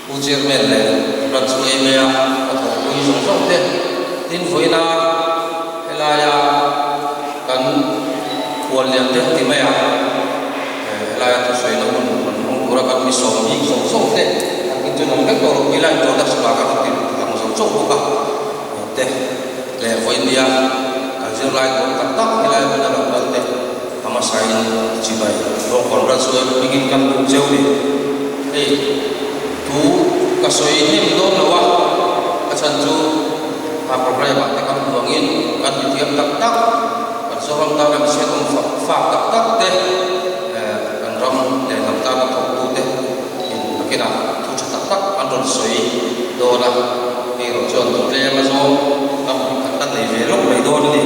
chairman le ran chu e me a tho pui song song te tin voina elaya kan kual lian te ti me a elaya tu soi na mun ura kan mi som hi song song te kan chu nam ka ko ila to da sa ka ti am song song ka te le voinia kan zir lai ko tak tak elaya ban da ba te ama sai chi bai ro kon ran chu e begin kan bu jeu ni tu kasoi ni do lawa asan chu program ba te kan buangin kan tiap tak tak kan soram ta kan se kom fa tak tak te kan ram le nam ta ka thok tu te in akina tu tak tak an ron soi do la ni ro chon tu le ma so kam kan nei ve lok mai do ni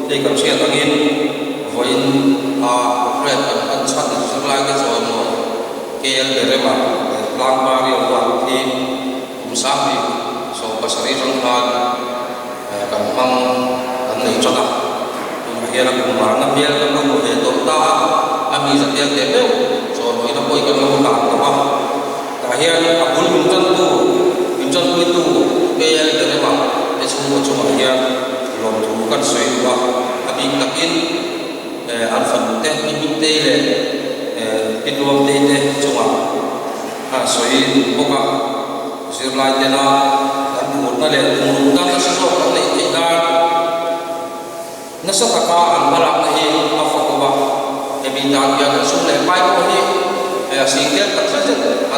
dei kan se tangin voin program kan chat ni lai ke so mo KL Berema lang bari wa ti umsami so pasari rong han kan mang kan nei chona hiera kum marna biel kan lo he to ta ami satia te pe so noi na poi kan lo ta ta ta hian abul min chan tu itu KL Berema esu mo chuma hian lo tu kan soi wa abi takin alfan te mi te le pinduam te chuma soi boka sirlai tena kan murna le murna ka so kan le ida nasa ka an balak na hi afakoba e bi ta ya ka so le pai ko hi single tak sa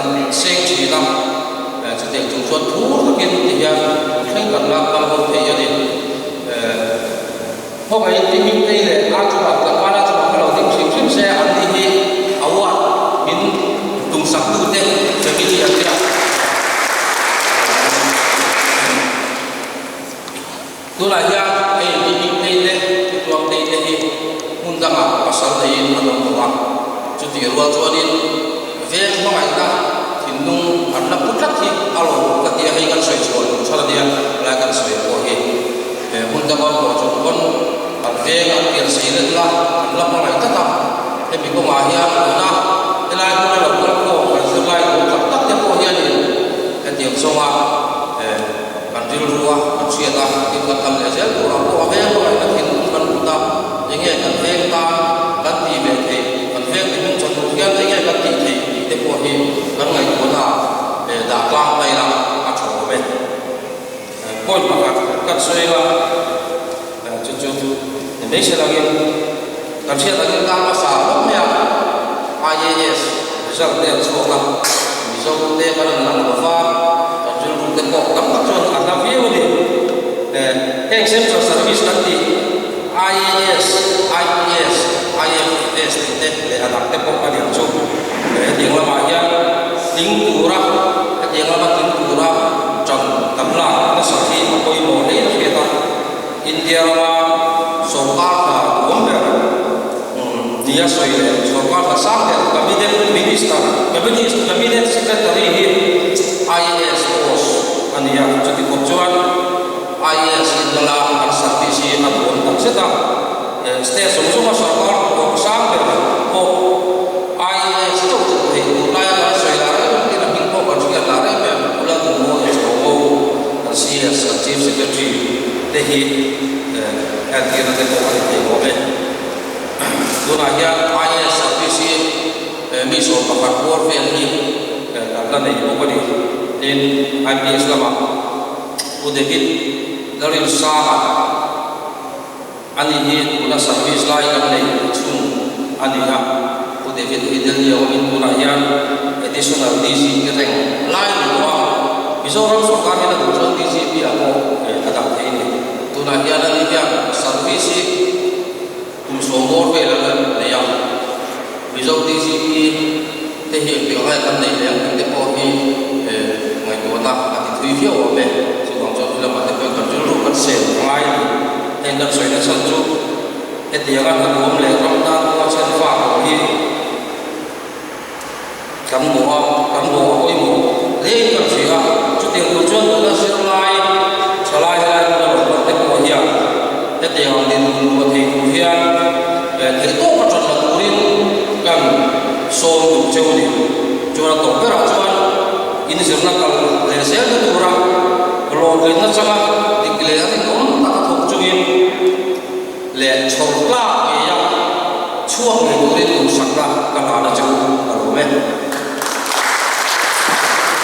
an seng chi lam chu te chung chuan thu ka kin ti ya thai kan la ka ho the ya ni ho kai ti mi te le a chu ba ka na chu ba lo ding sim se an ti hi awa min tung sak tu te family yang dia tu lah ya ini le tuang te ni undang pasal lain atau tuang cuti ruang tuanin ve mo mai ta tinung anna putrat hi alo ka dia hai kan soi soi sala dia la kan soi ko hi undang ko chu kon an ve ga tir siret la anna mo mai ta ta he bi ko ma hian na elai ko la ko lai ko tak tak te ko hian ni ka tiam songa kan til ruwa kan sia ta ki ka tam le sel ko ko ave ko ka tin kan ta yenge kan ve ta kan ti ve te kan ve ti mun chon hian yenge kan ti ti te ko hi kan ngai ko na da klang lai la a tho ve ko ma ka kan soi la chu chu ne se la gen kan sia ta gen ta ma sa lo me IAS result dia sekolah result dia pada dalam wafat terjun ke kok tak cuan ada view ni yang central service nanti IAS IFS dia ada tepok pada yang cukup dia lama ya tingturah dia lama tingturah jam tamlah nasaki apa yang boleh kita India sokar bomber dia soalnya sokar besar cabinet secretary IAS pos ania jadi kocuan IAS adalah arsatisi abon tak sedang station semua sokar kok sampai kok IAS itu mulai lah soalnya tidak bingung kan sudah lari bulan mau SOO CS chief secretary dehi akhirnya itu Tunahya IAS servisi miso pakat war ni karena ni bukan in IPS lama udahit dari salah anihi guna servis lain kan ni cung aniha udahit idealnya wamin tunahya additional DC kereng lain doang bisa orang suka ni nak jual DC biar mau ada ini tunahya dan dia servisi somor ve la le yang bizo DCP te he pe ga kan nei le te po hi ngai ko na ati thui fio me so bang cho la ma te ko kan ju kan se ngai ten da soi na san ju e te ga kan bom le ram ta ko chen fa ko hi kam mo ko mo le kan si ga chu te ko chon da se ngai chalai la ko te ko hi te te ang din ko te ko hi itu macam turin kan so tu jauh ni, cuma topper acuan ini zona kalau lesel itu orang kalau kita sangat dikelilingi orang tak hokjungin le chorla ya chuang itu sakla